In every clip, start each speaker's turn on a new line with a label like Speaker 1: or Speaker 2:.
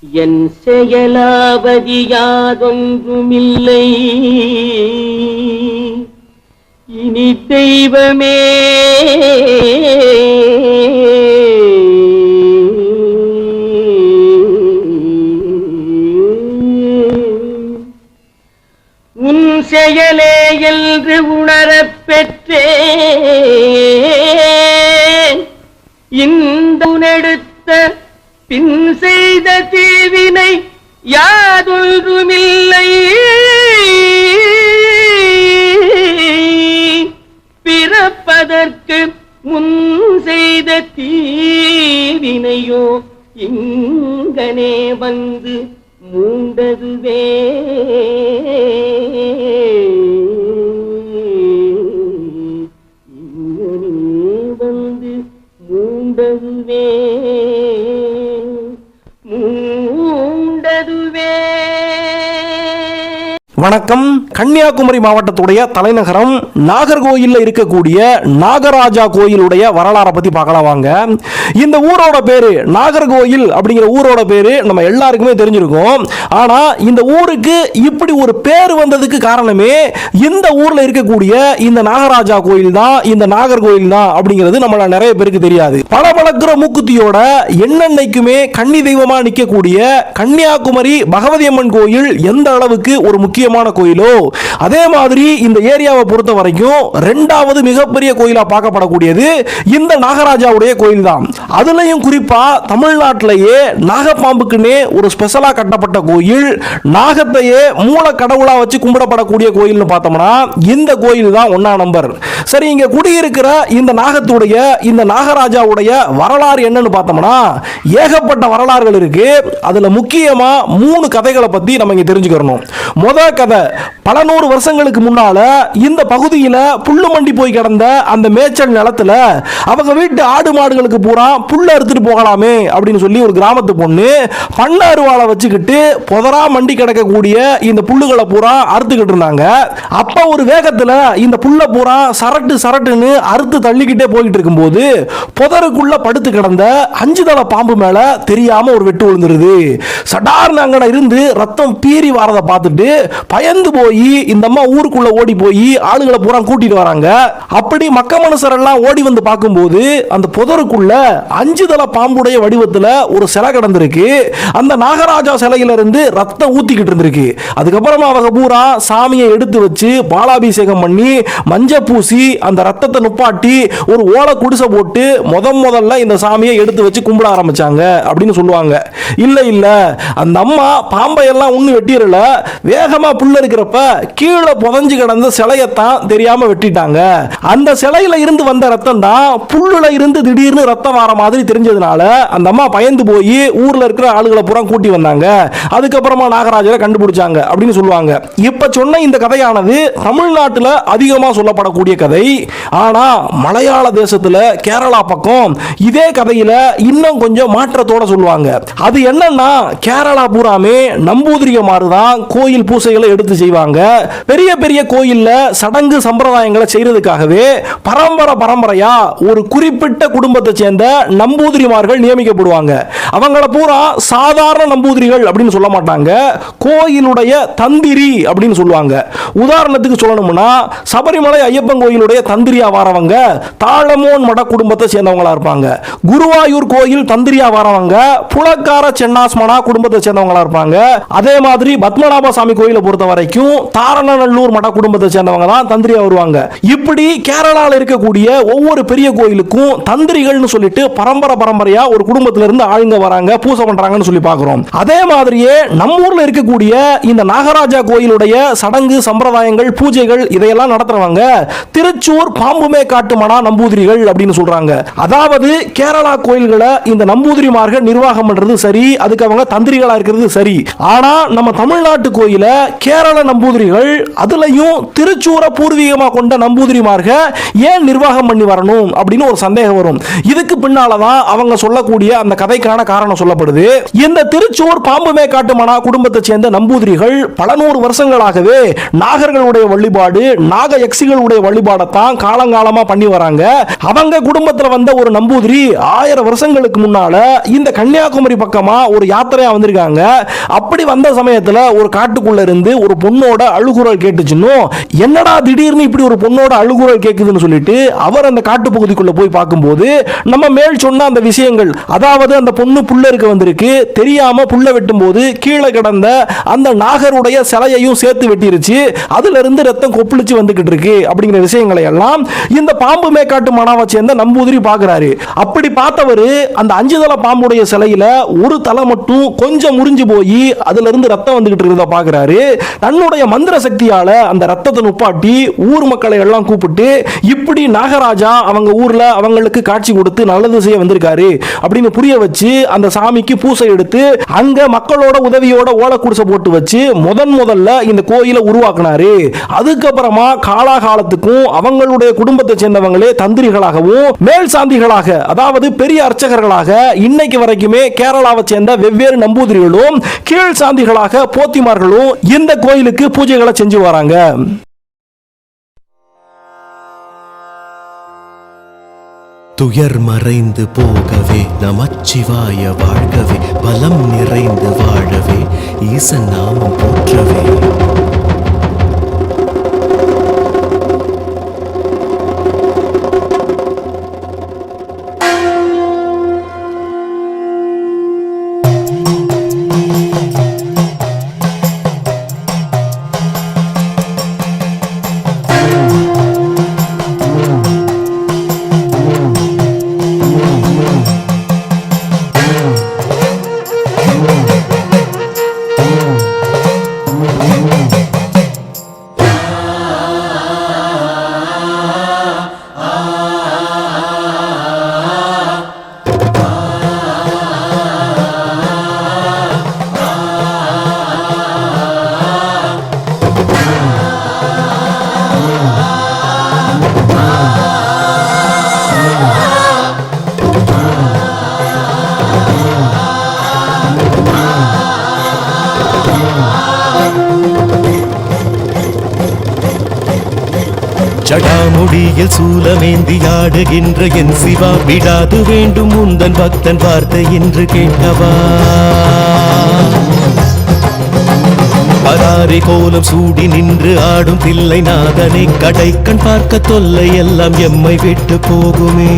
Speaker 1: என் செயலாவதி யாதொன்றுமில்லை இனி தெய்வமே உன் செயலே என்று உணரப் பெற்றேன் இந்த உணெடுத்த பின் செய்த தீவினை யாதொன்றுமில்லை பிறப்பதற்கு முன் செய்த தீவினையோ இங்கனே வந்து மூண்டதுவே இங்கனே வந்து மூண்டதுவே மூண்டதுவே.
Speaker 2: வணக்கம். கன்னியாகுமரி மாவட்டத்துடைய தலைநகரம் நாகர்கோயில்ல இருக்கக்கூடிய நாகராஜா கோயிலுடைய வரலாறை பத்தி பார்க்கலாம் வாங்க. இந்த ஊரோட பேரு நாகர்கோயில் அப்படிங்கிற ஊரோட பேரு நம்ம எல்லாருக்குமே தெரிஞ்சிருக்கும். ஆனா இந்த ஊருக்கு இப்படி ஒரு பேர் வந்ததுக்கு காரணமே இந்த ஊர்ல இருக்கக்கூடிய இந்த நாகராஜா கோயில் தான், இந்த நாகர்கோயில் தான் அப்படிங்கிறது நம்மள நிறைய பேருக்கு தெரியாது. பளபளக்கிற மூக்குத்தியோட என்னென்னைக்குமே கன்னி தெய்வமா நிற்கக்கூடிய கன்னியாகுமரி பகவதி அம்மன் கோயில் எந்த அளவுக்கு ஒரு முக்கியமான கோயிலோ அதே மாதிரி இந்த ஏரியாவை பொறுத்த வரைக்கும் இரண்டாவது மிகப்பெரிய கோயிலா பார்க்கப்படக்கூடியது இந்த நாகராஜாவுடைய கோயில் தான். அதுலயும் குறிப்பா தமிழ்நாட்டிலேயே நாகப்பாம்புக்குன்னே ஒரு ஸ்பெஷலா கட்டப்பட்ட கோயில், நாகத்தையே மூல கடவுளா வச்சு கும்பிடப்படக்கூடிய கோயில்னு பார்த்தோம்னா இந்த கோயில் தான் 1ஆம் நம்பர். சரி, இங்க குடியிருக்கிற இந்த நாகத்துடைய இந்த நாகராஜாவுடைய வரலாறு என்னன்னு பார்த்தோம்னா ஏகப்பட்ட வரலாறுகள் இருக்கு. அதுல முக்கியமா 3 கதைகளை பத்தி நம்ம இங்க தெரிஞ்சுக்கணும். முதல் கதை, பல 100 வருஷங்களுக்கு முன்னால இந்த பகுதியில் புல்லு மண்டி போய் கிடந்த அந்த மேய்ச்சல் நிலத்துல அவங்க வீட்டு ஆடு மாடுகளுக்கு பூரா புல்ல அறுத்துட்டு போகலாமே அப்படின்னு சொல்லி ஒரு கிராமத்து பொண்ணு பண்ண அருவாளை வச்சுக்கிட்டு புதரா மண்டி கிடக்கக்கூடிய இந்த புல்லுகளை பூரா அறுத்துக்கிட்டு இருந்தாங்க. அப்ப ஒரு வேகத்துல இந்த புல்ல பூரா சரட்டு சரட்டுன்னு அறுத்து தள்ளிக்கிட்டே போயிட்டு இருக்கும்போது புதருக்குள்ள படுத்து கிடந்த 5 தலை பாம்பு மேல தெரியாம ஒரு வெட்டு விழுந்துருது. சடார்னு அங்கன இருந்து ரத்தம் பீறி வரதை பார்த்துட்டு பயந்து போய் இந்த அம்மா ஊருக்குள்ள ஓடி போய் ஆளுகளை பூரா கூட்டிட்டு வராங்க. அப்படி மக்க மனுஷர் எல்லாம் ஓடி வந்து பார்க்கும்போது அந்த புதருக்குள்ள 5 தலை பாம்புடைய வடிவத்துல ஒரு சிலை கிடந்திருக்கு. அந்த நாகராஜா சிலையில இருந்து ரத்தம் ஊத்திக்கிட்டு இருந்திருக்கு. அதுக்கப்புறமா அவங்க பூரா சாமியை எடுத்து வச்சு பாலாபிஷேகம் பண்ணி மஞ்சள் பூசி அந்த ரத்தத்தை நுப்பாட்டி ஒரு ஓலை குடிசை போட்டு முதல்ல இந்த சாமியை எடுத்து வச்சு கும்பிட ஆரம்பிச்சாங்க அப்படின்னு சொல்லுவாங்க. இல்ல இல்ல, அந்த அம்மா பாம்பை எல்லாம் ஒண்ணு வெட்டிரல, வேகமா புல்ல இருக்கிறப்ப கீழே புதஞ்சு கிடந்த சிலையத்தான் தெரியாம வெட்டிட்டாங்க. அந்த சிலையில இருந்து வந்த ரத்தம் தான் புல்லுல இருந்து திடீர்னு ரத்தம் வர மாதிரி தெரிஞ்சதுனால அந்த அம்மா பயந்து போய் ஊர்ல இருக்கிற ஆளுகளை பூரா கூட்டி வந்தாங்க. அதுக்கப்புறமா நாகராஜரை கண்டுபிடிச்சாங்க அப்படின்னு சொல்லுவாங்க. இப்ப சொன்ன இந்த கதையானது தமிழ்நாட்டில் அதிகமா சொல்லப்படக்கூடிய கதை. ஆனா மலையாள தேசத்துல கேரளா பக்கம் இதே கதையில இன்னும் கொஞ்சம் மாற்றத்தோட சொல்லுவாங்க. அது என்னன்னா கேரளா பூராமே நம்பூதிரிக மாதிரிதான் கோயில் பூசைகளை எடுத்து செய்வாங்க. பெரிய பெரிய கோயில்ல சடங்கு சம்பிரதாயங்களை செய்யறதுக்காகவே பரம்பரையா ஒரு குறிப்பிட்ட குடும்பத்தை சேர்ந்த நம்பூதிரிமார்கள் நியமிக்கப்படுவாங்க. அவங்கள பூரா சாதாரண நம்பூதிரிகள் அப்படின்னு சொல்ல மாட்டாங்க, கோயிலுடைய தந்திரி அப்படின்னு சொல்லுவாங்க. உதாரணத்துக்கு சொல்லணும்னா சபரிமலை ஐயப்பன் கோயிலுடைய தந்திரியா வரவங்க தாளமோன் மட குடும்பத்தை சேர்ந்தவங்களா இருப்பாங்க. குருவாயூர் கோயில் தந்திரியா வரவங்க புலக்கார சென்னாஸ்மனா குடும்பத்தை சேர்ந்தவங்களா இருப்பாங்க. அதே மாதிரி பத்மநாப சாமி கோயிலை பொறுத்த வரைக்கும் தாரணநல்லூர் மட குடும்பத்தை சேர்ந்தவங்க தான் தந்திரியா வருவாங்க. இப்படி கேரளாவில் இருக்கக்கூடிய ஒவ்வொரு பெரிய கோயிலுக்கும் தந்திரிகள்னு சொல்லிட்டு பரம்பரையா ஒரு குடும்பத்தில இருந்து ஆளுங்க வராங்க, பூசை பண்றாங்கன்னு சொல்லி பார்க்கிறோம். அதே மாதிரியே நம்ம ஊர்ல இருக்கக்கூடிய இந்த நாகராஜா கோயிலுடைய சடங்கு சம்பிரதாயங்கள் பூஜைகள் இதையெல்லாம் நடத்துறவங்க திருச்சூர் பாம்புமே காட்டு மடா நம்பூதிரிகள் அப்படின்னு சொல்றாங்க. அதாவது கேரளா கோயில்களை இந்த நம்பூதிரிமார்கள் நிர்வாகம் பண்றது சரி, அதுக்கு அவங்க தந்திரிகளா இருக்கிறது சரி. ஆனா நம்ம தமிழ்நாட்டு கோயில கேரள நம்பூதிரிகள் அதுலயும் திருச்சூரை பூர்வீகமாக கொண்ட நம்பூதிரிமார்கள் ஏன் நிர்வாகம் பண்ணி வரணும் அப்படின்னு ஒரு சந்தேகம் வரும். இதுக்கு பின்னாலதான் அவங்க சொல்லக்கூடிய அந்த கதைக்கான காரணம் சொல்லப்படுது. இந்த திருச்சூர் பாம்புமே காட்டுமனா குடும்பத்தை சேர்ந்த நம்பூதிரிகள் பல நூறு வருஷங்களாகவே நாகர்களுடைய வழிபாடு, நாக யக்ஷிகளுடைய வழிபாடத்தான் காலங்காலமா பண்ணி வராங்க. அவங்க குடும்பத்தில் வந்த ஒரு நம்பூதிரி 1000 வருஷங்களுக்கு முன்னால இந்த கன்னியாகுமரி பக்கமா ஒரு யாத்திரையா வந்திருக்காங்க. அப்படி வந்த சமயத்துல ஒரு காட்டுக்குள்ள இருந்து ஒரு பொண்ணோட அழுகுரல் கேட்டுச்சுன்னு, என்னடா திடீர்னு இப்படி ஒரு பொண்ணோட அழுகுரல் கேக்குதுன்னு சொல்லிட்டு அவர் அந்த காட்டு பகுதிக்குள்ள போய் பார்க்கும்போது நம்ம மேல் சொன்ன அந்த விஷயங்கள், அதாவது அந்த பொண்ணு புள்ள இருக்க வந்திருக்கு, தெரியாம புள்ள வெட்டும் போது கீழே கிடந்த அந்த நாகருடைய சிலையையும் சேர்த்து வெட்டிருச்சு, அதுல இருந்து ரத்தம் கொப்பளிச்சு வந்துகிட்டு இருக்கு அப்படிங்கிற விஷயங்களை எல்லாம் இந்த பாம்பு மேக்காட்டு மனாவை சேர்ந்த நம்பூதிரி பார்க்கிறாரு. அப்படி பார்த்தவரு அந்த 5 தலை பாம்புடைய சிலையில ஒரு தலை மட்டும் கொஞ்சம் முறிஞ்சு போய் அதுல இருந்து ரத்தம் வந்துகிட்டு இருக்கிறத பார்க்கிறாரு. தன்னுடைய மந்திர சக்தியால அந்த ரத்தத்தை நுப்பாட்டி ஊர் மக்களை எல்லாம் கூப்பிட்டு, இப்படி நாகராஜா அவங்க ஊர்ல அவங்களுக்கு காட்சி கொடுத்து நல்லது செய்ய வந்திருக்காரு அப்படின்னு புரிய வச்சு அந்த சாமிக்கு பூசை எடுத்து அங்க மக்களோட உதவியோட ஓலக்குடிசை போட்டு வச்சு முதல்ல இந்த கோயிலை உருவாக்குனாரு. அதுக்கப்புறமா காலாகாலத்துக்கும் அவங்களுடைய குடும்பத்தை சேர்ந்தவங்களே தந்திரிகளாகவும் மேல் சாந்திகளாக, அதாவது பெரிய அர்ச்சகர்களாக இன்னைக்கு வரைக்குமே கேரளாவை சேர்ந்த வெவ்வேறு நம்பூதிரிகளும் கீழ் சாந்திகளாக போத்திமார்களும் இந்த கோயிலுக்கு பூஜைகளை செஞ்சு வராங்க.
Speaker 3: துயர் மறைந்து போகவே நமச்சிவாய வாழ்கவே, பலம் நிறைந்து வாழவே ஈசன் நாமம் போற்றவே. ஜடாமுடியில் சூலமேந்தி ஆடுகின்ற என் சிவா, விடாது வேண்டும் உந்தன் பக்தன் வார்த்தை என்று கேட்கவா. பராரி கோலம் சூடி நின்று ஆடும் தில்லை நாதனை கடை கண் பார்க்க தொல்லை எல்லாம் எம்மை விட்டு போகுமே.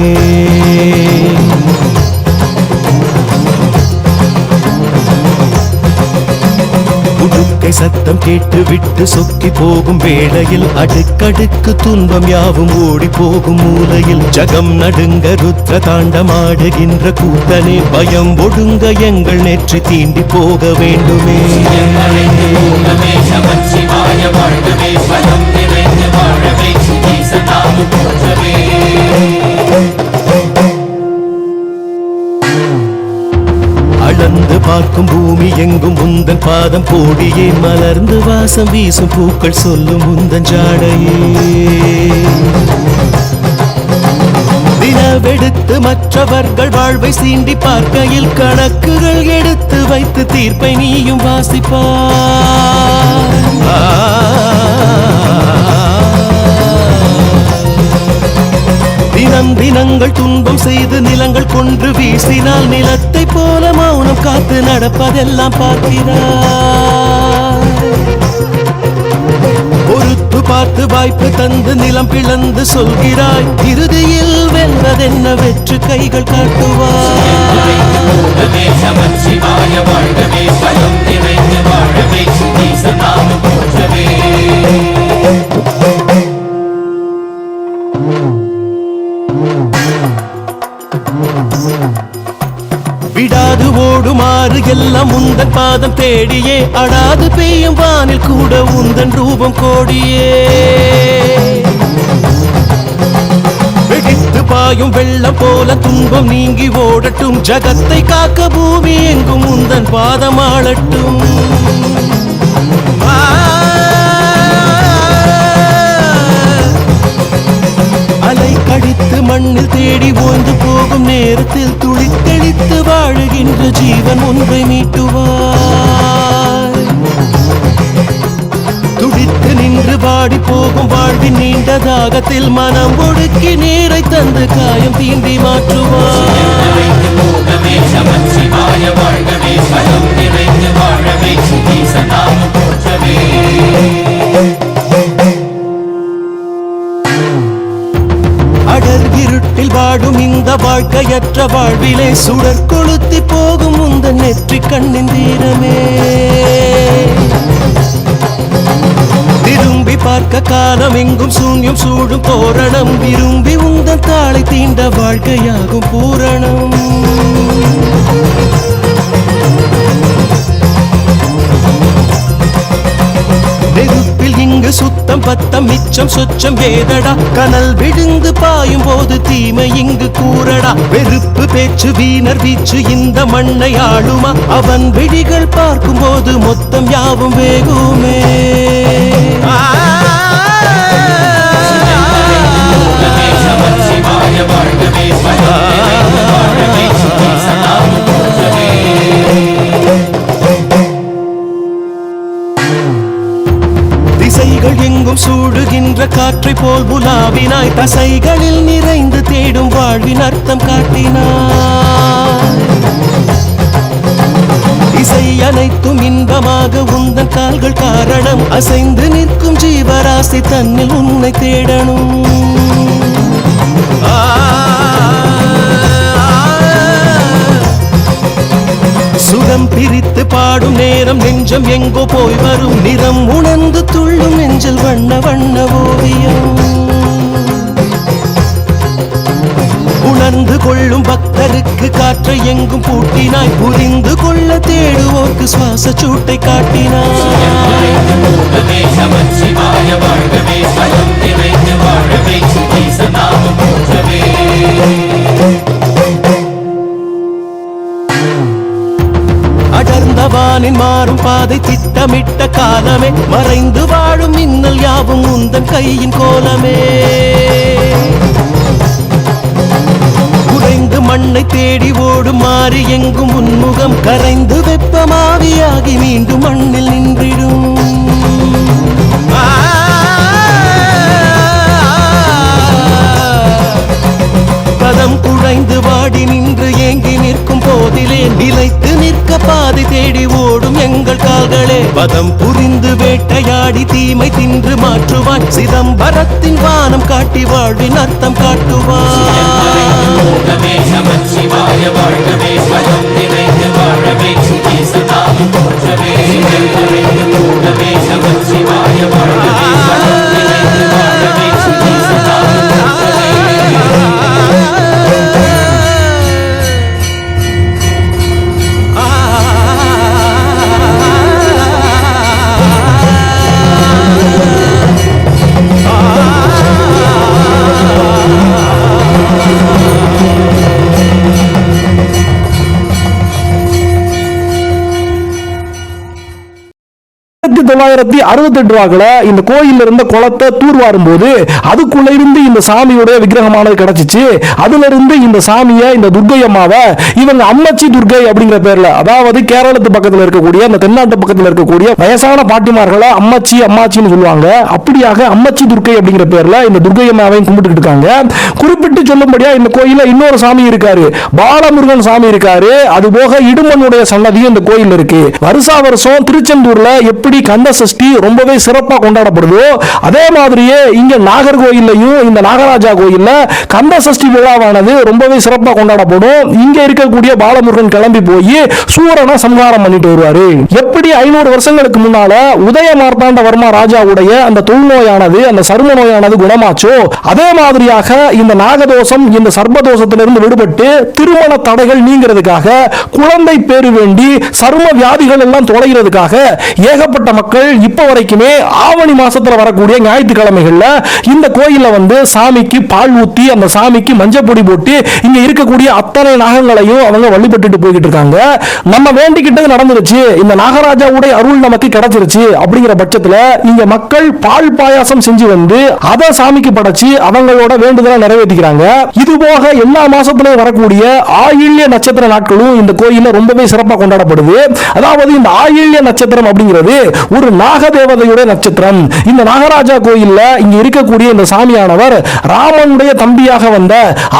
Speaker 3: உடுக்கை சத்தம் கேட்டு விட்டு சொக்கி போகும் வேளையில் அடுக்கடுக்கு துன்பம் யாவும் ஓடி போகும் மூலையில் ஜகம் நடுங்க ருத்ர தாண்டமாடுகின்ற கூத்தனே, பயம் ஒடுங்க எங்கள் நெற்றி தீண்டி போக வேண்டுமே. அளந்து பார்க்கும் பூமி எங்கும் உந்தன் பாதம் கோடியே, மலர்ந்து வாசம் வீசும் பூக்கள் சொல்லும் உந்தன் ஜாடையே. தினவெடுத்து மற்றவர்கள் வாழ்வை சீண்டி பார்க்கையில் கணக்குகள் எடுத்து வைத்து தீர்ப்பை நீயும் வாசிப்பார். தினம் தினங்கள் துன்பம் செய்து நிலங்கள் கொன்று வீசினால் நிலத்தை போல மௌனம் காத்து நடப்பதெல்லாம் பார்க்கிறார். பொறுத்து பார்த்து வாய்ப்பு தந்து நிலம் பிளந்து சொல்கிறாய், இறுதியில் வெல்வதென்ன வெற்று கைகள் காட்டுவார். விடாது ஓடுமாறு எல்லாம் உந்தன் பாதம் தேடியே, அடாது பெய்யும் வானில் கூட உந்தன் ரூபம் கோடியே. வெடித்து பாயும் வெள்ளம் போல துன்பம் நீங்கி ஓடட்டும், ஜகத்தை காக்க பூமி எங்கும் உந்தன் பாதமாளட்டும். துடித்து மண்ணில் தேடி ஓய்ந்து போகும் நேரத்தில் துளித்தெளித்து வாழுகின்ற ஜீவன் ஒன்றை மீட்டுவார். துடித்து நின்று பாடி போகும் வாழ்வின் நீண்ட தாகத்தில் மனம் ஒடுக்கி நீரை தந்து காயம் தீண்டி மாற்றுவார். அடர் இருட்டில் வாடும் இந்த வாழ்க்கையற்ற வாழ்விலே சுடர் கொளுத்தி போகும் உந்தன் நெற்றி கண்ணின் தீரமே. திரும்பி பார்க்க காலம் எங்கும் சூன்யம் சூடும் தோரணம் விரும்பி உந்தன் தாளை தீண்ட வாழ்க்கையாகும் பூரணம். நெருப்பில் இங்கு சுத்தம் பத்தம் மிச்சம் சொச்சம் ஏதடா கனல் விழுந்து பாயும் போது தீமை இங்கு கூறடா. வெறுப்பு பேச்சு வீணர் வீச்சு இந்த மண்ணை ஆளுமா அவன் விழிகள் பார்க்கும் போது மொத்தம் யாவும் வேகுமே. திசைகள் எங்கும் சூடுகின்ற காற்றை போல் புலாவினாய் தசைகளில் நிறைந்து தேடும் வாழ்வின் அர்த்தம் காட்டினாய். இசை அனைத்தும் இன்பமாக உந்தன் கால்கள் காரணம் அசைந்து நிற்கும் ஜீவராசி தன்னில் உன்னை தேடணும். சுகம் பிரித்து பாடும் நேரம் நெஞ்சம் எங்கோ போய் வரும் நிறம் உணர்ந்து துள்ளும் நெஞ்சில் வண்ண வண்ண ஓவியம். உணர்ந்து கொள்ளும் பக்தருக்கு காற்றை எங்கும் பூட்டினாய் புரிந்து கொள்ள தேடுவோர்க்கு சுவாச சூட்டை காட்டினாய். அடர்ந்த வானின் மாறும் பாதை திட்டமிட்ட காலமே மறைந்து வாழும் மின்னல் யாவும் உந்தன் கையின் கோலமே. உறைந்து மண்ணை தேடி ஓடும் மாறி எங்கும் உன்முகம் கரைந்து வெப்பமாவியாகி மீண்டும் மண்ணில் நின்றிடும். பதம் குழைந்து வாடி நின்று ஏங்கி நிற்கும் போதிலே நிலைத்து நிற்க பாதை தேடி ஓடும் எங்கள் கால்களே. பதம் புரிந்து வேட்டையாடி தீமை தின்று மாற்றுவாய் சிதம்பரத்தின் வானம் காட்டி வாழ்வின் அர்த்தம் காட்டுவாய்.
Speaker 2: இந்த கோயில் இருந்த குளத்தை தூர்வாரும் போது அதுக்குள்ள இருந்து இந்த சாமியுடைய விக்கிரகமானது கிடைச்சிச்சு. அதுல இருந்து இந்த சாமியை இந்த துர்க்கை அம்மாவை இவங்க அம்மச்சி துர்க்கை அப்படிங்கிற பேர்ல, அதாவது கேரளத்து பக்கத்தில் இருக்கக்கூடிய அந்த தென்னாட்டு பக்கத்தில் இருக்கக்கூடிய வயசான பாட்டிமார்களை அம்மச்சி அம்மாச்சின்னு சொல்லுவாங்க. அப்படியாக அம்மச்சி துர்க்கை அப்படிங்கிற பேர்ல இந்த துர்க்கை அம்மாவையும் கும்பிட்டு இருக்காங்க. குறிப்பிட்டு சொல்லும்படியா இந்த கோயில இன்னொரு சாமி இருக்காரு, பாலமுருகன் சாமி இருக்காரு. அது போக இடுமனுடைய சன்னதியும் இந்த கோயில் இருக்கு. வருஷா வருஷம் திருச்செந்தூர்ல எப்படி கந்த சஷ்டி ரொம்பவே சிறப்பா கொண்டாடப்படுதோ அதே மாதிரியே இங்க நாகர்கோயிலையும் இந்த நாகராஜா கோயில்ல கந்த சஷ்டி விழாவானது ரொம்பவே சிறப்பா கொண்டாடப்படும். இங்க இருக்கக்கூடிய பாலமுருகன் கிளம்பி போய் சூரனை சம்ஹாரம் பண்ணிட்டு வருவாரு. எப்படி 500 வருஷங்களுக்கு முன்னால உதய மார்த்தாண்டவர்மா ராஜாவுடைய அந்த தொழுநோயானது அந்த சர்ம நோயானது குணமாச்சோ அதே மாதிரியாக இந்த நாகதோஷம் இந்த சர்ப்பதோஷத்திலிருந்து விடுபட்டு திருமண தடைகள் நீங்கிறதுக்காக குழந்தை பேரு வேண்டி சர்ம வியாதிகள் எல்லாம் தொலைகிறதுக்காக ஏகப்பட்ட மக்கள் இப்ப வரைக்குமே ஆவணி மாசத்துல வரக்கூடிய ஞாயிற்றுக்கிழமைகள்ல இந்த கோயில்ல வந்து சாமிக்கு பால் ஊத்தி அந்த சாமிக்கு மஞ்சள் பொடி போட்டு இங்க இருக்கக்கூடிய அத்தனை நாகங்களையும் அவங்க வழிபட்டுட்டு போய்கிட்டு இருக்காங்க. நம்ம வேண்டிக்கிட்டது நடந்துருச்சு, இந்த நாகராஜாவுடைய அருள் நமக்கு கிடைச்சிருச்சு அப்படிங்கிற பட்சத்துல இங்க மக்கள் பால் பாயாசம் செஞ்சு வந்து அதை சாமிக்கு படைச்சு அவங்களோட வேண்டுதலை நிறைவேற்றிக்கிறாங்க. இது போக எல்லா மாசத்திலும் வரக்கூடிய ஆயில்ய நட்சத்திர நாட்களும் இந்த கோயில்ல ரொம்பவே சிறப்பாக கொண்டாடப்படுது. அதாவது இந்த ஆயில்ய நட்சத்திரம் அப்படிங்கிறது ஒரு நாகதேவதையுடைய நட்சத்திரம். இந்த நாகராஜா கோயில்ல இங்க இருக்கக்கூடிய இந்த சாமியானவர் ராமனுடைய தம்பியாக வந்த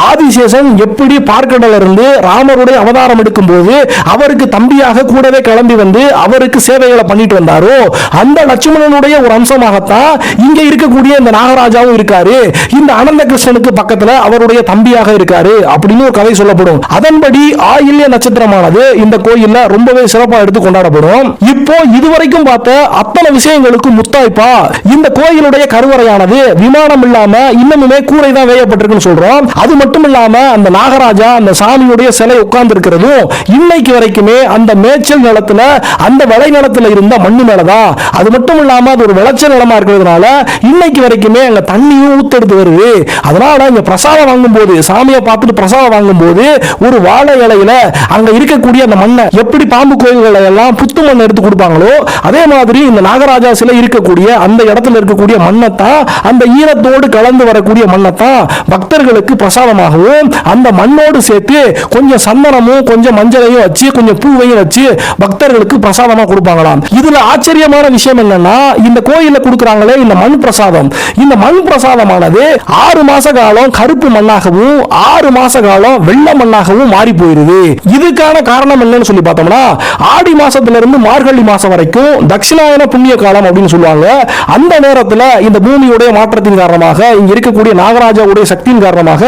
Speaker 2: ஆதிசேஷன் எப்படி பார்க்கடல இருந்து ராமருடைய அவதாரம் எடுக்கும் போது அவருக்கு தம்பியாக கூடவே கிளம்பி வந்து அவருக்கு சேவைகளை பண்ணிட்டு வந்தாரோ அந்த லட்சுமணனுடைய ஒரு அம்சமாகத்தான் இங்க இருக்கக்கூடிய இந்த நாகராஜாவும் இருக்காரு. இந்த அனந்த கிருஷ்ணனுக்கு பக்கத்துல அவருடைய தம்பியாக இருக்காரு அப்படின்னு ஒரு கதை சொல்லப்படும். அதன்படி ஆயில்ய நட்சத்திரமானது இந்த கோயில்ல ரொம்பவே சிறப்பாக எடுத்து கொண்டாடப்படும். இப்போ இதுவரைக்கும் பார்த்த அத்தனை விஷயங்களுக்கு முத்தாய்ப்பா இந்த கோயிலுடைய கருவறையானது விமானம் இல்லாம இன்னமுமே கூரை தான் வேயப்பட்டிருக்குன்னு சொல்றோம். அது மட்டும் இல்லாம அந்த நாகராஜா அந்த சாமியுடைய சிலை உட்கார்ந்து இருக்கிறதும் இன்னைக்கு வரைக்குமே அந்த மேய்ச்சல் நிலத்துல அந்த விளை நிலத்துல இருந்த மண்ணு மேலதான். அது மட்டும் இல்லாம அது ஒரு விளைச்சல் நிலமா இருக்கிறதுனால இன்னைக்கு வரைக்குமே அங்க தண்ணியும் ஊத்தெடுத்து வருது. அதனால இங்க பிரசாதம் வாங்கும் போது சாமியை பார்த்துட்டு பிரசாதம் வாங்கும் போது ஒரு வாழை இலையில அங்க இருக்கக்கூடிய அந்த மண்ணை எப்படி பாம்பு கோயில்களை எல்லாம் புத்து மண் எடுத்து கொடுப்பாங்களோ அதே மாதிரி இந்த நாகராஜா சிலை இருக்கக்கூடிய அந்த இடத்துல இருக்கக்கூடிய மண்ணத்தான் அந்த ஈரத்தோடு கலந்து வரக்கூடிய மண்ணத்தான் பக்தர்களுக்கு பிரசாதமாகவும் அந்த மண்ணோடு சேர்த்து கொஞ்சம் சந்தனமும் கொஞ்சம் மஞ்சளையும் வச்சு கொஞ்சம் பூவையும் வச்சு பக்தர்களுக்கு பிரசாதமா கொடுப்பாங்களாம். இதுல ஆச்சரியமான விஷயம் என்னன்னா இந்த கோயில்ல கொடுக்கறாங்களே இந்த மண் பிரசாதம், இந்த மண் பிரசாதமானது 6 மாச காலம் கருப்பு மண்ணாகவும் 6 மாச காலம் வெள்ளை மண்ணாகவும் மாறி போயிருது. இதுக்கான காரணம் என்னன்னு சொல்லி பார்த்தோம்னா ஆடி மாசத்துல இருந்து மார்கழி மாசம் வரைக்கும் தட்சிணாயன புண்ணிய காலம் அப்படின்னு சொல்லுவாங்க. அந்த நேரத்துல இந்த பூமியுடைய மாற்றத்தின் காரணமாக இங்க இருக்கக்கூடிய நாகராஜாவுடைய சக்தியின் காரணமாக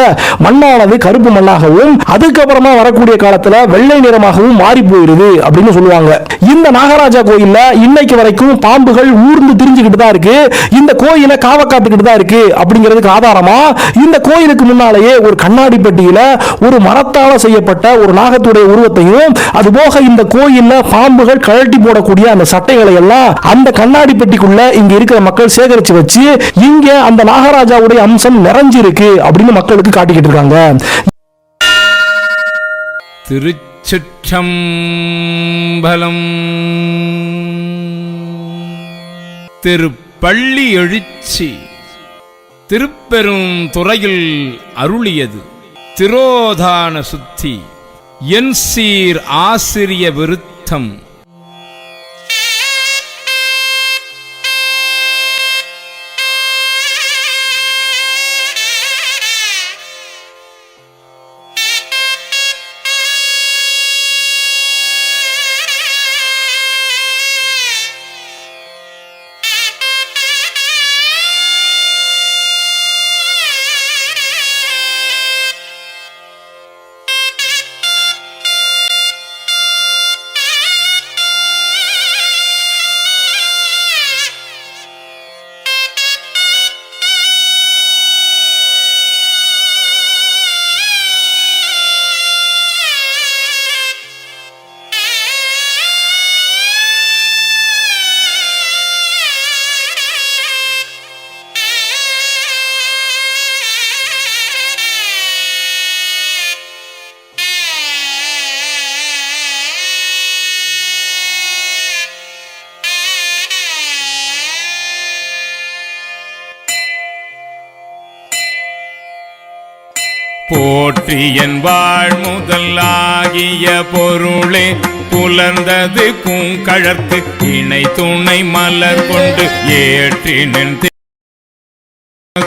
Speaker 2: மண்ணானது கருப்பு மண்ணாகவும் அதுக்கப்புறமா வரக்கூடிய காலத்துல வெள்ளை நிறமாகவும் மாறி போயிருது அப்படின்னு சொல்லுவாங்க. இந்த நாகராஜா கோயில்ல இன்னைக்கு வரைக்கும் பாம்புகள் ஊர்ந்து திரிஞ்சுக்கிட்டு தான் இருக்கு. இந்த கோயிலை காவ காத்துக்கிட்டு தான் இருக்கு. அப்படிங்கிறதுக்கு ஆதாரமா இந்த கோயிலுக்கு முன்னாலேயே ஒரு கண்ணாடி பெட்டியில ஒரு மரத்தால செய்யப்பட்ட ஒரு நாகத்துடைய உருவத்தையும் அதுபோக இந்த கோயில்ல பாம்புகள் கழட்டி போடக்கூடிய அந்த சட்டைகளை எல்லாம் அந்த கண்ணாடி பெட்டிக்குள்ள இங்க இருக்கிற மக்கள் சேகரிச்சு வச்சு இங்க அந்த நாகராஜாவுடைய அம்சம் நிறைஞ்சிருக்கு அப்படின்னு மக்களுக்கு காட்டிக்கிட்டு இருக்காங்க.
Speaker 4: திருச்சிற்றம்பலம். திருப்பள்ளி எழுச்சி திருப்பெரும் துறையில் அருளியது திரோதான சுத்தி என் சீர் ஆசிரிய விருத்தம். போற்றியன் வாழ் முதலாகிய பொருளே புலர்ந்தது பூங்கழற்கு இணை துணை மலர் கொண்டு ஏற்றினன்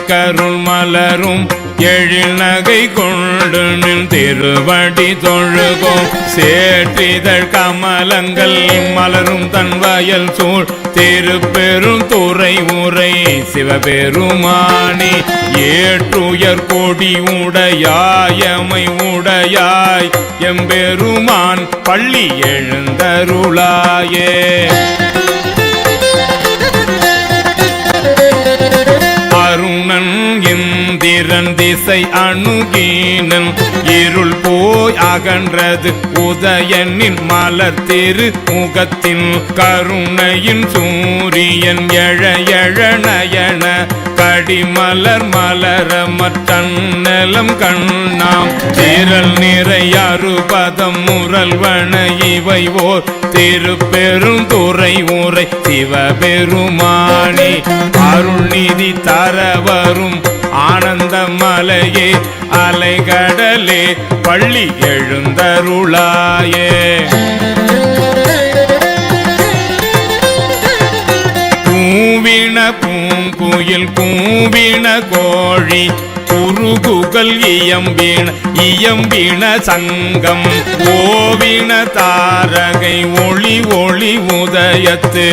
Speaker 4: கருள் மலரும் எழில் நகை கொண்டு நின் திருவடி தொழுகோம். சேற்றிதழ் கமலங்கள் மலரும் தன் வயல் சூழ் திருப்பெரும் துறை உரை சிவபெருமானி ஏற்றுயர் கொடி உடையாயமை உடையாய் எம்பெருமான் பள்ளி எழுந்தருளாயே. அருணன் இந்திரன் திசை உரை அணுகீனன் இருள் போய் அகன்றது உதயனின் மலர் திரு முகத்தின் கருணையின் சூரியன் எழ எழ நயன கடிமலர் மலர மற்றநலம் கண்ணாம் திரள் நிறை அறுபதம் முரல்வன இவை ஓர் திருப்பெரும் துறை உரை சிவபெருமானி அருள்நிதி தரவரும் ஆனந்த மலையே அலைகடலே பள்ளி எழுந்தருளாயே கூவின பூங்குயில் கூவின கோழி குறுகுகள் இயம்பின சங்கம் ஓவின தாரகை ஒளி ஒளி உதயத்து